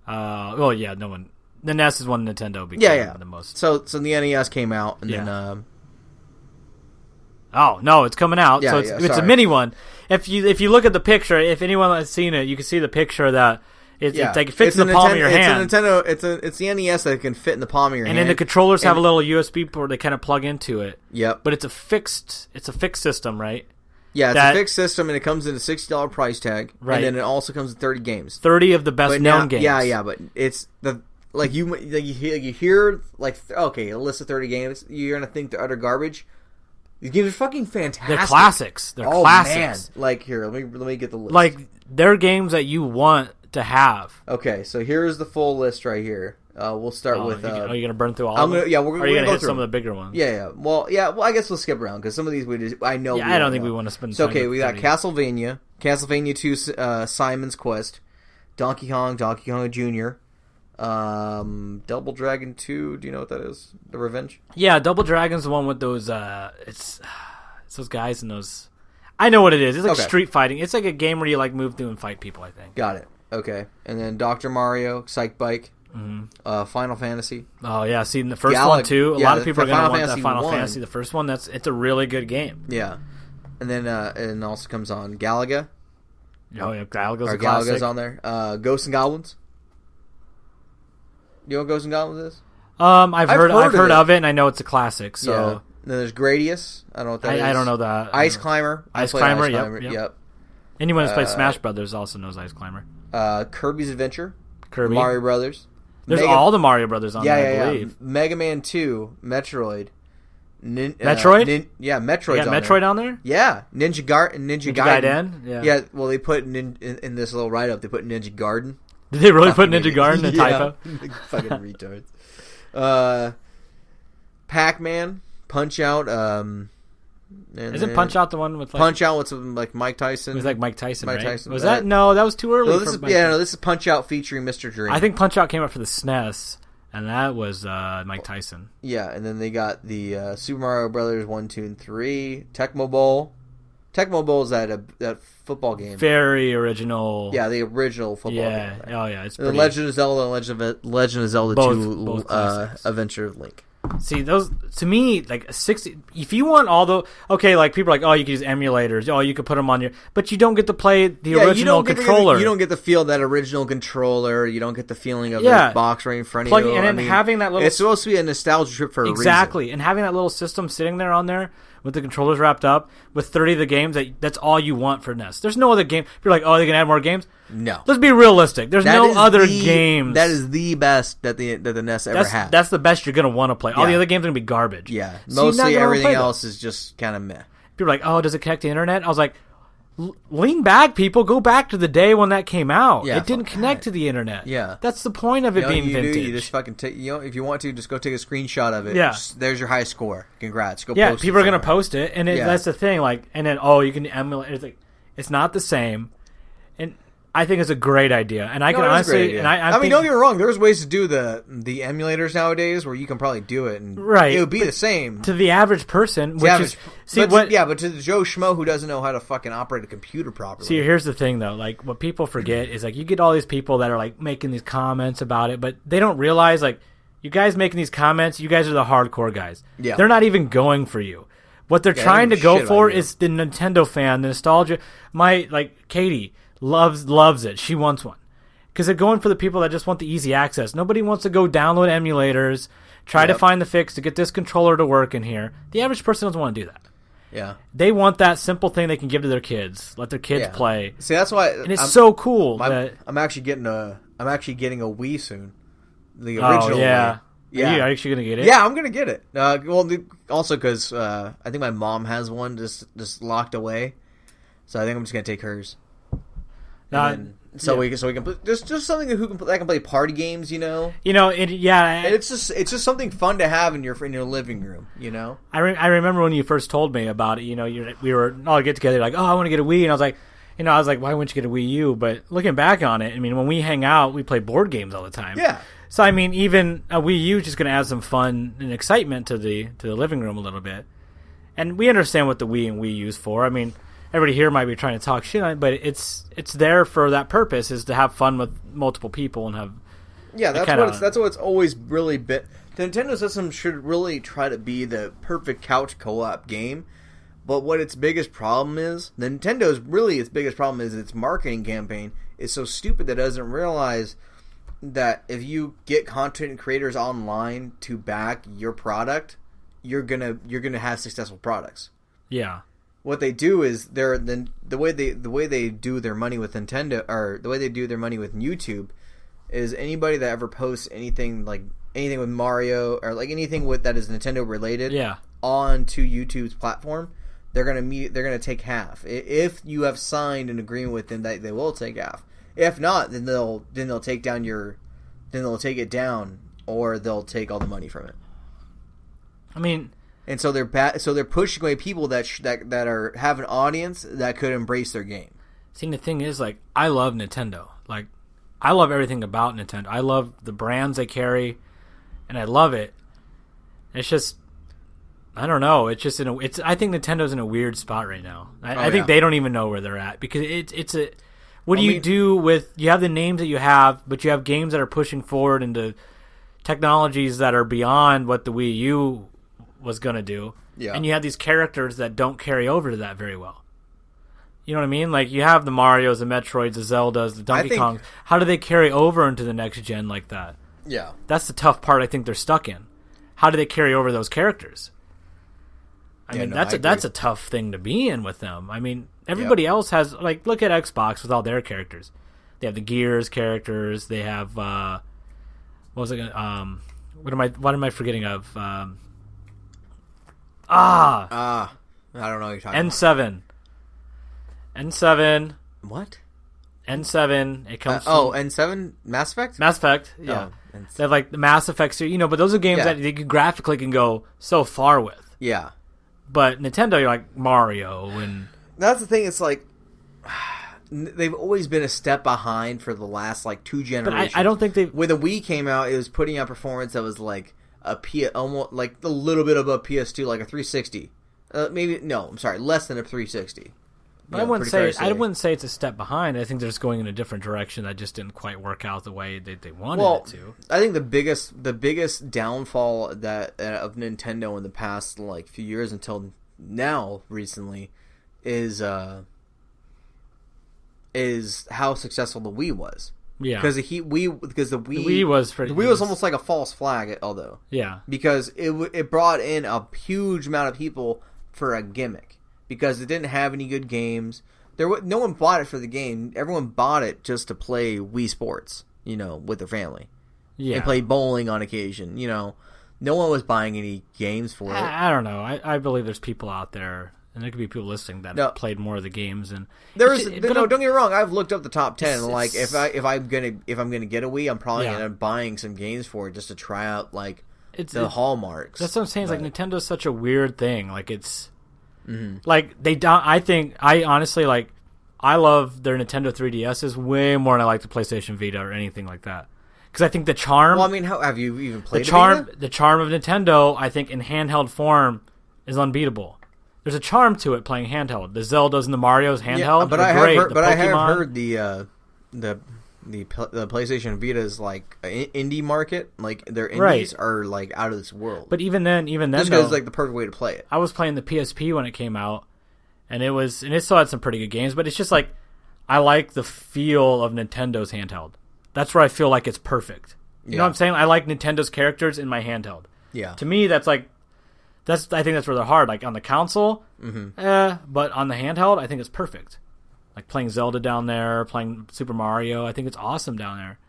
Well, yeah, no one. The NES is one Nintendo became the most. So the NES came out, and then. Oh no, it's coming out. Yeah, so it's a mini one. If you look at the picture, if anyone has seen it, you can see the picture that it's like it fits in the palm of your hand. It's a Nintendo. It's the NES that can fit in the palm of your hand. And then the controllers have a little USB port they kind of plug into it. Yep. But it's a fixed system, right? Yeah, it's a fixed system, and it comes in a $60 price tag, right? And then it also comes with 30 games, 30 of the best known games. Yeah, but it's you hear okay, a list of 30 games, you're gonna think they're utter garbage. These games are fucking fantastic. They're classics. They're classics. Man. Here, let me get the list. They're games that you want to have. Okay, so here's the full list right here. We'll start with. Are you gonna burn through all of them? Yeah, we're gonna go hit through some of the bigger ones. Yeah. Well, I guess we'll skip around because some of these I know. Yeah, I don't think we want to spend. So okay, we got Castlevania 2, Simon's Quest, Donkey Kong Jr., Double Dragon 2. Do you know what that is? The Revenge. Yeah, Double Dragon's the one with those. It's those guys and those. I know what it is. It's like street fighting. It's like a game where you move through and fight people. I think. Got it. Okay, and then Dr. Mario, Psych Bike. Mm-hmm. Final Fantasy. Oh yeah, see in the first one too. A lot of people are going to want that Final Fantasy. The first one, it's a really good game. Yeah, and then and also comes on Galaga. Oh yeah, Galaga's on there. Ghosts and Goblins. You know what Ghosts and Goblins is? I've heard of it, and I know it's a classic. So yeah. Then there's Gradius. I don't know what that is. I don't know that. Ice Climber. Ice Climber. Yep. Anyone who's played Smash Brothers also knows Ice Climber. Kirby's Adventure. Kirby. Mario Brothers. There's all the Mario Brothers on there, I believe. Yeah. Mega Man 2, Metroid. Metroid? Metroid's on Metroid on there? Yeah. Ninja Gaiden? Yeah, well, they put in this little write-up, they put Ninja Garden. Did they really put Ninja Garden in typo? Fucking retards. Pac-Man, Punch-Out, Isn't Punch-Out the one with Punch-Out with Mike Tyson? It was Mike Tyson, right? Tyson. Was that? No, that was too early. This is Punch-Out featuring Mr. Dream. I think Punch-Out came up for the SNES, and that was Mike Tyson. Yeah, and then they got the Super Mario Brothers 1, 2, and 3, Tecmo Bowl. Tecmo Bowl is that football game. Very original. Yeah, the original football game. Oh yeah, it's pretty... The Legend of Zelda and Legend of Zelda 2 Adventure of Link. See, those to me 60. If you want all the people are like, oh, you can use emulators, oh, you could put them on your, but you don't get to play the original controller. You don't get to feel that original controller. You don't get the feeling of the box right in front of you. And then having that little, it's supposed to be a nostalgia trip for a reason. And having that little system sitting there on there with the controllers wrapped up with 30 of the games, that's all you want for NES. There's no other game. You're like, oh, they can add more games. No. Let's be realistic. There's no other games. That is the best that the NES ever had. That's the best you're going to want to play. All the other games are going to be garbage. Yeah. Mostly everything else is just kind of meh. People are like, oh, does it connect to the internet? I was like, lean back, people. Go back to the day when that came out. Yeah, it didn't connect to the internet. Yeah. That's the point of it being vintage. You just fucking take, if you want to, just go take a screenshot of it. Yeah. There's your high score. Congrats. Go post it. People are going to post it, and that's the thing. And then, you can emulate. It's not the same. And I think it's a great idea, and I can honestly. And I mean, don't get me wrong. There's ways to do the emulators nowadays where you can probably do it, and it would be the same to the average person. But to the Joe Schmo who doesn't know how to fucking operate a computer properly. See, here's the thing though. What people forget is you get all these people that are making these comments about it, but they don't realize you guys making these comments. You guys are the hardcore guys. Yeah, they're not even going for you. What they're trying to go for is the Nintendo fan, the nostalgia. Katie loves it. She wants one because they're going for the people that just want the easy access. Nobody wants to go download emulators, try to find the fix to get this controller to work in here. The average person doesn't want to do that. Yeah, they want that simple thing they can give to their kids, let their kids play. See, that's why, and it's so cool. I'm actually getting a Wii soon. The original. Yeah. Wii. Yeah. Are you actually gonna get it? Yeah, I'm gonna get it. Also because I think my mom has one just locked away, so I think I'm just gonna take hers. We can put just something that can play party games, And it's just something fun to have in your living room, I remember when you first told me about it. We were all get together I want to get a Wii, and I was like, why wouldn't you get a Wii U? But looking back on it, when we hang out, we play board games all the time. Yeah. So even a Wii U is just going to add some fun and excitement to the living room a little bit, and we understand what the Wii and Wii U's for. Everybody here might be trying to talk shit on it, but it's there for that purpose, is to have fun with multiple people and have. Yeah, that's what it's always really been. The Nintendo system should really try to be the perfect couch co-op game, but what its biggest problem is, its biggest problem is its marketing campaign is so stupid that it doesn't realize that if you get content creators online to back your product, you're gonna have successful products. Yeah. what they do is the way they do their money with Nintendo, or the way they do their money with YouTube, is anybody that ever posts anything with Mario or like anything that is Nintendo related, onto YouTube's platform, they're gonna take half. If you have signed an agreement with them, that they will take half. If not, then they'll take it down, or they'll take all the money from it. I mean. And so they're pushing away people that have an audience that could embrace their game. See, the thing is, like, I love Nintendo. Like, I love everything about Nintendo. I love the brands they carry, and I love it. It's just, I don't know. It's just I think Nintendo's in a weird spot right now. I think they don't even know where they're at, because it's a. What do you do with? You have the names that you have, but you have games that are pushing forward into technologies that are beyond what the Wii U was going to do. Yeah. And you have these characters that don't carry over to that very well. You know what I mean? Like, you have the Marios, the Metroids, the Zeldas, the Donkey Kongs. How do they carry over into the next gen like that? Yeah. That's the tough part I think they're stuck in. How do they carry over those characters? I mean, that's a tough thing to be in with them. I mean, everybody else has, like, look at Xbox with all their characters. They have the Gears characters. They have, what was it? What am I forgetting of? I don't know what you're talking N7. N7. What? N7. It comes. N7 Mass Effect. Mass Effect. Yeah. They have like the Mass Effect series, but those are games that they graphically can go so far with. Yeah. But Nintendo, you're like Mario, and that's the thing. It's like they've always been a step behind for the last like 2 generations. But I don't think they. When the Wii came out, it was putting out performance that was like almost like a little bit above PS2, like a 360. Less than a 360. But I wouldn't say it's a step behind. I think they're just going in a different direction that just didn't quite work out the way they wanted it to. I think the biggest downfall of Nintendo in the past like few years until now recently is how successful the Wii was. Yeah, because the Wii was almost like a false flag, although because it brought in a huge amount of people for a gimmick, because it didn't have any good games. No one bought it for the game. Everyone bought it just to play Wii Sports, with their family, and play bowling on occasion. No one was buying any games for it. I don't know. I believe there's people out there. And there could be people listening that played more of the games, and don't get me wrong. I've looked up the top 10. And like if I'm gonna get a Wii, I'm probably gonna end up buying some games for it just to try out like the hallmarks. That's what I'm saying. It's like Nintendo's such a weird thing. Like it's like they don't. I honestly like. I love their Nintendo 3DSs way more than I like the PlayStation Vita or anything like that. Because I think the charm. Well, I mean, how have you even played the charm? The charm of Nintendo, I think, in handheld form, is unbeatable. There's a charm to it playing handheld. The Zeldas and the Marios handheld, but I have heard the PlayStation Vita's like indie market, like their indies are like out of this world. But even then, this is like the perfect way to play it. I was playing the PSP when it came out, and it still had some pretty good games. But it's just like I like the feel of Nintendo's handheld. That's where I feel like it's perfect. You know what I'm saying? I like Nintendo's characters in my handheld. Yeah. To me, that's like. I think that's where they're hard. Like on the console, but on the handheld, I think it's perfect. Like playing Zelda down there, playing Super Mario, I think it's awesome down there.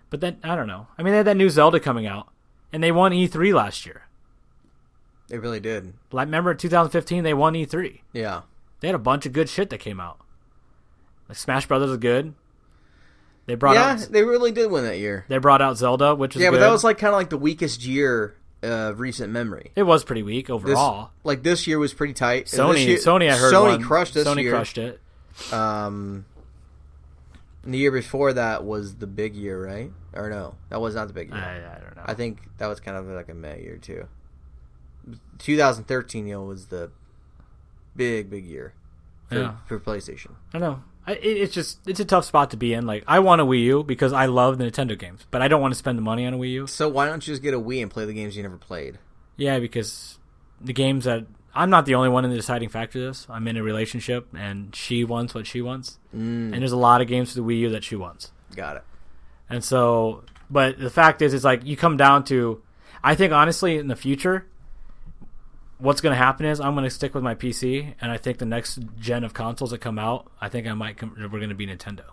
But then I don't know. I mean, they had that new Zelda coming out, and they won E3 last year. They really did. Like, remember 2015, they won E3. Yeah, they had a bunch of good shit that came out. Like Smash Brothers is good. They really did win that year. They brought out Zelda, which is good. But that was like kind of like the weakest year. Recent memory. It was pretty weak overall. This year was pretty tight. Sony, I heard Sony crushed this year. Sony crushed it. The year before that was the big year, right? Or no, that was not the big year. I don't know. I think that was kind of like a meh year too. 2013, was the big year for PlayStation. I don't know. It's a tough spot to be in. Like, I want a Wii U because I love the Nintendo games, but I don't want to spend the money on a Wii U. So why don't you just get a Wii and play the games you never played? Yeah, because the games that I'm not the only one in the deciding factor of this. I'm in a relationship, and she wants what she wants, and there's a lot of games for the Wii U that she wants. Got it. And so, but the fact is, it's like you come down to. I think honestly, in the future, what's going to happen is I'm going to stick with my PC, and I think the next gen of consoles that come out, I think we're going to be Nintendo.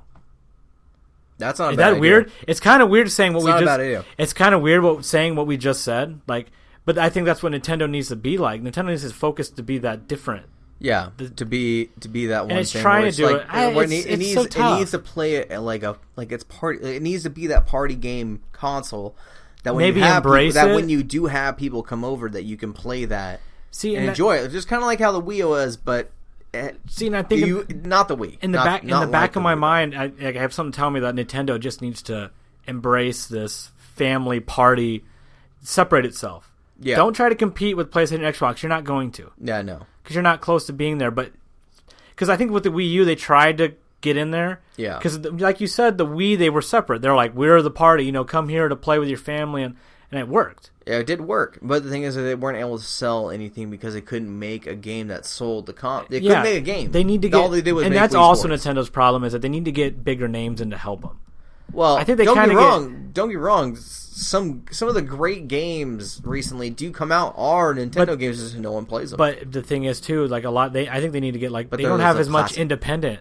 That's not. Is that weird? It's kind of weird saying what we just. It's kind of weird saying what we just said. Like, but I think that's what Nintendo needs to be like. Nintendo needs its focus to be that different. Yeah, to be that one. And it's thing trying to do like, it. It's so tough. It needs to play it like it's party. It needs to be that party game console that when maybe you have embrace people, it. That when you do have people come over, that you can play that and enjoy it. Just kind of like how the Wii was, but. And I think not the Wii. In the back of my mind, I have something telling me that Nintendo just needs to embrace this family party, separate itself. Yeah. Don't try to compete with PlayStation and Xbox. You're not going to. Yeah, no. Because you're not close to being there. But because I think with the Wii U, they tried to get in there. Yeah. Because like you said, the Wii, they were separate. They're like, we're the party. Come here to play with your family, and it worked. Yeah, it did work, but the thing is that they weren't able to sell anything because they couldn't make a game that sold the comp. They couldn't make a game. They need to get, all they did was and make that's Wii also Sports. Nintendo's problem is that they need to get bigger names in to help them. Well, I think they don't get wrong. Don't get wrong. Some of the great games recently do come out are Nintendo games, just no one plays them. But the thing is too, like a lot, I think they need to get like. But they don't have as much independent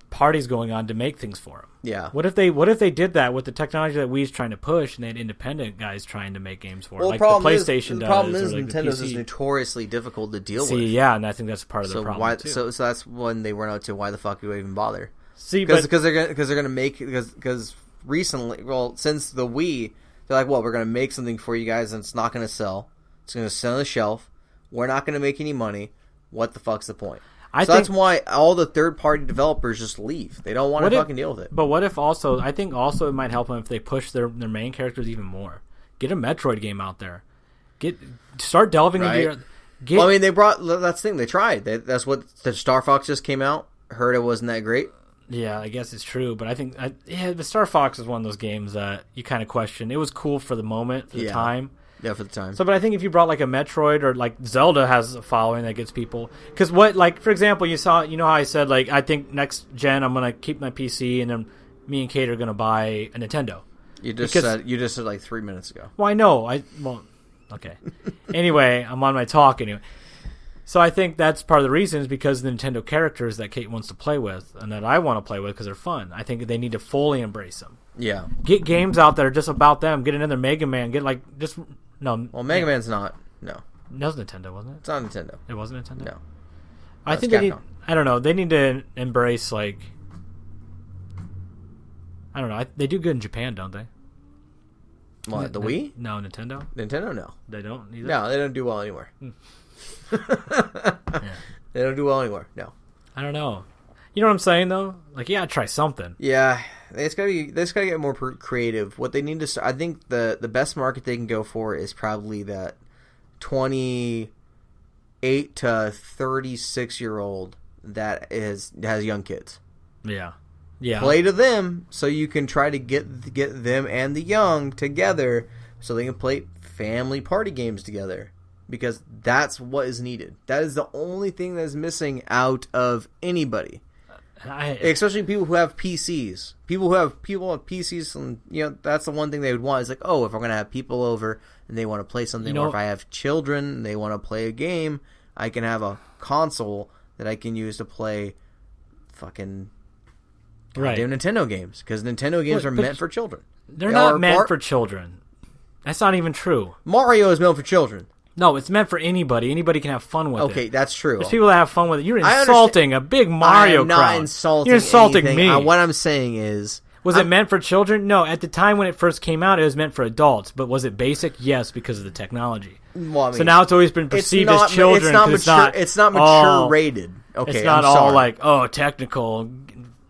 parties going on to make things for them. Yeah. What if they did that with the technology that Wii's trying to push, and they had independent guys trying to make games for it, like the PlayStation does? The problem is Nintendo's is notoriously difficult to deal with. Yeah, and I think that's part of the problem too. So that's when they run out to why the fuck do I even bother? Because they're gonna make because recently, since the Wii, they're like, well, we're gonna make something for you guys, and it's not gonna sell. It's gonna sit on the shelf. We're not gonna make any money. What the fuck's the point? That's why all the third-party developers just leave. They don't want to fucking deal with it. But what if also... I think also it might help them if they push their main characters even more. Get a Metroid game out there. Start delving into your... Well, I mean, they brought... That's the thing. They tried. That's what... The Star Fox just came out. Heard it wasn't that great. Yeah, I guess it's true. But I think... the Star Fox is one of those games that you kind of question. It was cool for the moment, for the time. Yeah, for the time. So, but I think if you brought like a Metroid or like Zelda has a following that gets people, because for example, you know how I said like I think next gen I'm gonna keep my PC and then me and Kate are gonna buy a Nintendo. You just said like 3 minutes ago. Well, I know. Okay. Anyway, I'm on my talk anyway. So I think that's part of the reason is because the Nintendo characters that Kate wants to play with and that I want to play with because they're fun. I think they need to fully embrace them. Yeah. Get games out that are just about them. Get another Mega Man. Get like just. No. Well, Mega Man's not. No. That was Nintendo, wasn't it? It's not Nintendo. It wasn't Nintendo? No. I think they need... I don't know. They need to embrace, like... I don't know. They do good in Japan, don't they? What, the Wii? No, Nintendo? Nintendo, no. They don't either? No, they don't do well anywhere. Yeah. They don't do well anywhere, no. I don't know. You know what I'm saying, though? Like, you gotta try something. Yeah. They just gotta get more creative. What they need to start, I think the best market they can go for is probably that 28 to 36-year-old that has young kids. Yeah. Yeah. Play to them so you can try to get them and the young together so they can play family party games together. Because that's what is needed. That is the only thing that is missing out of anybody. Especially people who have PCs. People who have PCs, and that's the one thing they would want. Is like, oh, if we're gonna have people over and they want to play something, or if I have children and they want to play a game, I can have a console that I can use to play fucking goddamn Nintendo games. Because Nintendo games are meant for children. They're not meant for children. That's not even true. Mario is meant for children. No, it's meant for anybody. Anybody can have fun with it. Okay, that's true. There's people that have fun with it. You're insulting a big Mario crowd. I'm not insulting You're insulting anything. me. What I'm saying is... Was it meant for children? No, at the time when it first came out, it was meant for adults. But was it basic? Yes, because of the technology. Well, I mean, so now it's always been perceived as children. It's not mature rated. Okay, it's not all like, technical,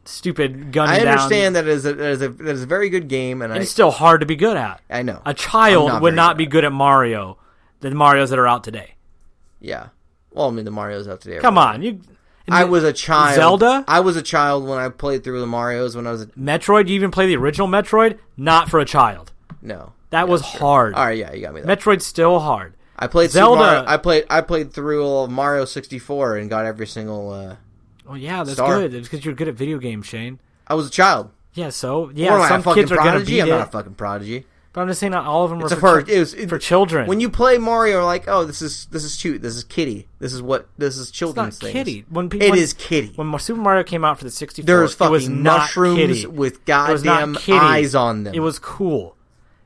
stupid gun down. I understand that it is a very good game. And it's still hard to be good at. I know. A child would not be good at Mario than the Marios that are out today. Yeah. Well, I mean, the Marios out today. Come on. I was a child. Zelda? I was a child when I played through the Marios when I was Metroid? You even play the original Metroid? Not for a child. No. That was hard. All right, yeah, you got me there. Metroid's still hard. I played Zelda. I played through Mario 64 and got every single well, yeah, that's good. It's because you're good at video games, Shane. I was a child. Yeah, so? Yeah, some kids are going to beat I'm not a fucking prodigy. But I'm just saying not all of them are for children. When you play Mario, like, oh, this is cute. This is kiddie. This is children's things. Kiddie. It is kiddie. When Super Mario came out for the 64, there's fucking it was mushrooms with goddamn eyes on them. It was cool.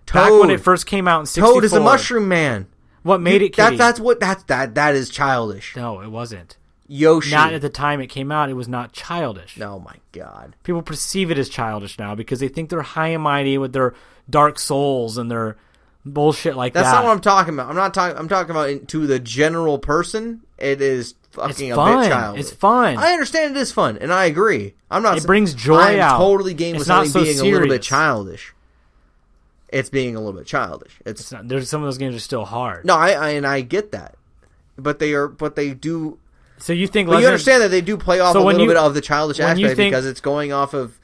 Toad. Back when it first came out in 64. Toad is a mushroom man. What made it kiddie? That is childish. No, it wasn't. Yoshi. Not at the time it came out. It was not childish. Oh my god. People perceive it as childish now because they think they're high and mighty with their Dark Souls and their bullshit like that. That's not what I'm talking about. I'm talking about to the general person. It is fucking a bit childish. It's fun. I understand it is fun, and I agree. I'm not. It brings joy out. I'm totally game with something being a little bit childish. It's being a little bit childish. It's not. There's some of those games are still hard. No, I get that, but they do. So you think? But you understand that they do play off a little bit of the childish aspect because it's going off of.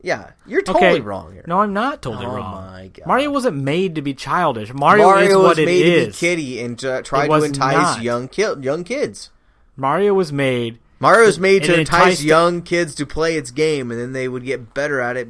Yeah, you're totally wrong here. No, I'm not totally wrong. Oh my god, Mario wasn't made to be childish. Mario is what it is. Mario was made to be kiddie and try to entice young kids. Mario was made to entice young kids to play its game, and then they would get better at it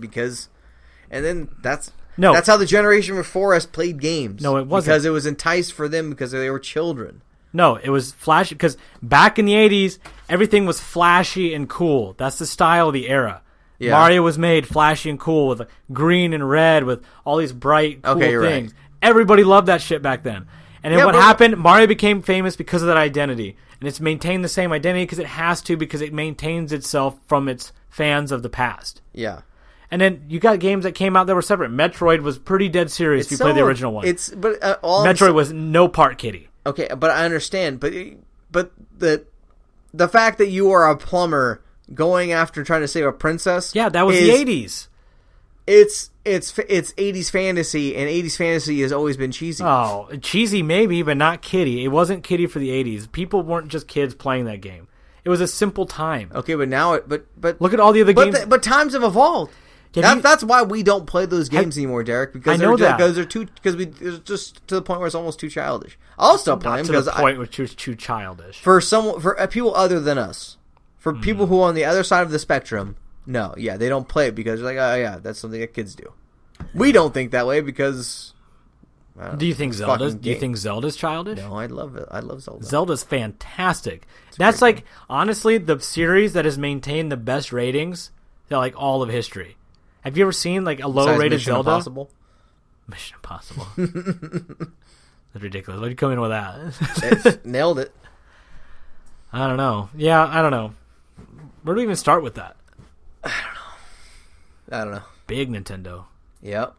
that's how the generation before us played games. No, it wasn't. Because it was enticed for them because they were children. No, it was flashy because back in the 80s, everything was flashy and cool. That's the style of the era. Yeah. Mario was made flashy and cool with green and red with all these bright, cool things. Right. Everybody loved that shit back then. And then what happened? Mario became famous because of that identity. And it's maintained the same identity because it has to, because it maintains itself from its fans of the past. Yeah. And then you got games that came out that were separate. Metroid was pretty dead serious if you played the original one. Metroid was no part kiddie. Okay, but I understand. But the fact that you are a plumber going after trying to save a princess. Yeah, that was the 80s. It's 80s fantasy, and 80s fantasy has always been cheesy. Oh, cheesy maybe, but not kiddie. It wasn't kiddie for the 80s. People weren't just kids playing that game. It was a simple time. Okay, but now but look at all the other games. But times have evolved. That's why we don't play those games anymore, Derek. Because they're just to the point where it's almost too childish. I'll still play them because to the point where it's too childish for people other than us. For people who are on the other side of the spectrum, no, yeah, they don't play it because they're like, oh yeah, that's something that kids do. We don't think that way because. Do you think Zelda's childish? No, I love it. I love Zelda. Zelda's fantastic. That's like honestly the series that has maintained the best ratings that like all of history. Have you ever seen like a low-rated Zelda? Impossible? Mission Impossible. That's ridiculous. Why did you come in with that? Nailed it. I don't know. Yeah, I don't know. Where do we even start with that? I don't know. Big Nintendo. Yep.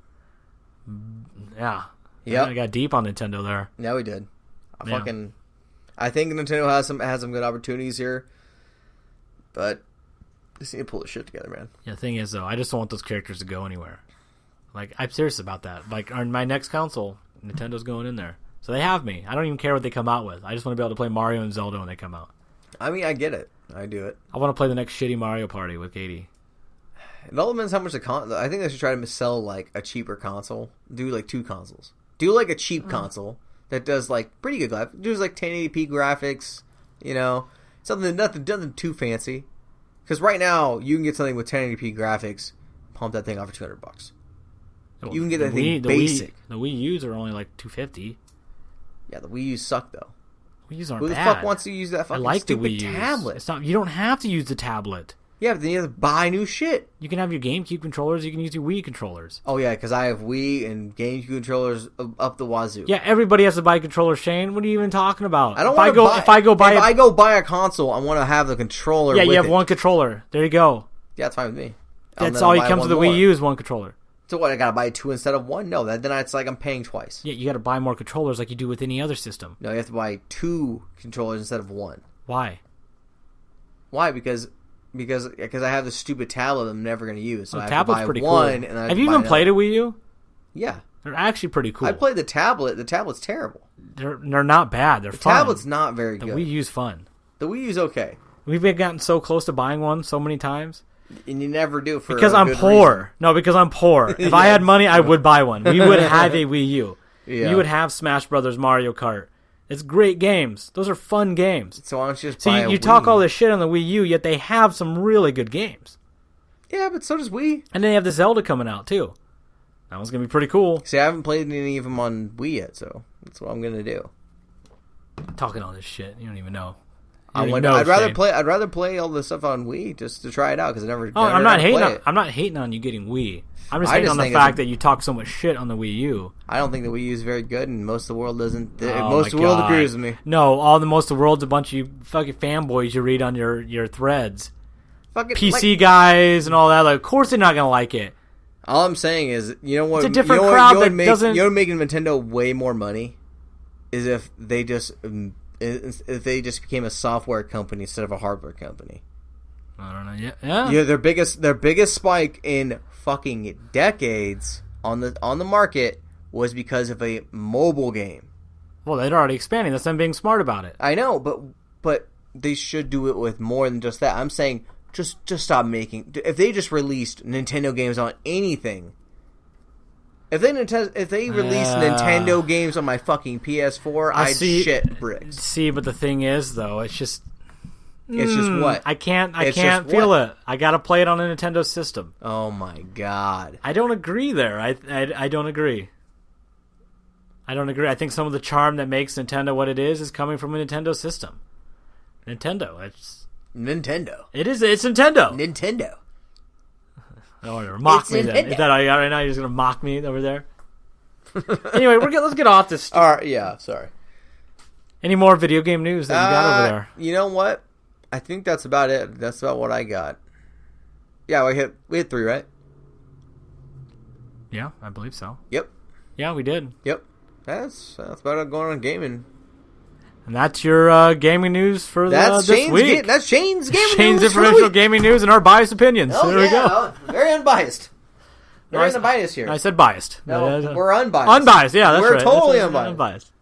Yeah. Yep. I got deep on Nintendo there. Yeah, we did. I think Nintendo has some good opportunities here, but just need to pull this shit together, man. Yeah, the thing is though, I just don't want those characters to go anywhere. Like, I'm serious about that. Like, on my next console, Nintendo's going in there, so they have me. I don't even care what they come out with. I just want to be able to play Mario and Zelda when they come out. I mean, I get it. I do it. I want to play the next shitty Mario Party with Katie. It all depends how much I think they should try to sell like a cheaper console. Do like 2 consoles. Do like a cheap console that does like pretty good graphics. Do like 1080p graphics. You know, nothing too fancy. Because right now you can get something with 1080p graphics. Pump that thing off for $200. You can get that thing basic. The Wii U's are only like $250. Yeah, the Wii U's suck though. Wii U's aren't bad. Who the fuck wants to use that fucking stupid tablet? It's not. You don't have to use the tablet. Yeah, but then you have to buy new shit. You can have your GameCube controllers. You can use your Wii controllers. Oh yeah, because I have Wii and GameCube controllers up the wazoo. Yeah, everybody has to buy controllers. Shane, what are you even talking about? I don't want to buy. If I go buy a console, I want to have the controller. Yeah, you have one controller. There you go. Yeah, that's fine with me. That's all you comes with the Wii U is one controller. So what? I gotta buy 2 instead of 1? No, then it's like I'm paying twice. Yeah, you gotta buy more controllers like you do with any other system. No, you have to buy 2 controllers instead of 1. Why? Why? Because I have this stupid tablet I'm never going to use. So I have tablet's to buy pretty one. Cool. And have you even played a Wii U? Yeah. They're actually pretty cool. I played the tablet. The tablet's terrible. They're not bad. They're fun. The tablet's not very good. The Wii U's fun. The Wii U's okay. We've gotten so close to buying one so many times. And you never do for because I'm poor. Reason. No, because I'm poor. If I had money, I would buy one. We would have a Wii U. Yeah. You would have Smash Brothers, Mario Kart. It's great games. Those are fun games. So why don't you just buy a Wii? You talk all this shit on the Wii U, yet they have some really good games. Yeah, but so does Wii. And then they have the Zelda coming out, too. That one's gonna be pretty cool. See, I haven't played any of them on Wii yet, so that's what I'm gonna do. Talking all this shit, you don't even know. I'd rather play all the stuff on Wii just to try it out because I never. Oh, I'm not hating on you getting Wii. I'm just hating on the fact that you talk so much shit on the Wii U. I don't think the Wii U is very good, and most of the world doesn't. Most of the world agrees with me. No, most of the world's a bunch of you fucking fanboys you read on your threads. Fucking PC guys and all that. Like, of course they're not gonna like it. All I'm saying is, you know what? It's a different crowd that doesn't. You know, making Nintendo way more money is if they just became a software company instead of a hardware company. I don't know. Yeah. Yeah, their biggest spike in fucking decades on the market was because of a mobile game. Well, they're already expanding. That's them being smart about it. I know, but they should do it with more than just that. I'm saying just stop making. If they just released Nintendo games on anything. If they released Nintendo games on my fucking PS4, I'd shit bricks. See, but the thing is, though, it's just what? I can't feel it. I gotta play it on a Nintendo system. Oh my god. I don't agree there. I don't agree. I don't agree. I think some of the charm that makes Nintendo what it is coming from a Nintendo system. Nintendo. It is. It's Nintendo. Nintendo. Oh, whatever. Mock me then. Is that all you got right now? You're just gonna mock me over there. Anyway, let's get off this. All right. Yeah. Sorry. Any more video game news that you got over there? You know what? I think that's about it. That's about what I got. Yeah, we hit 3, right? Yeah, I believe so. Yep. Yeah, we did. Yep. That's about it going on gaming. And that's your gaming news for this week. That's Shane's gaming news. Shane's informational gaming news and our biased opinions. There we go. Very unbiased. Very unbiased here. I said biased. No, we're unbiased. Unbiased, yeah, that's right. We're totally unbiased.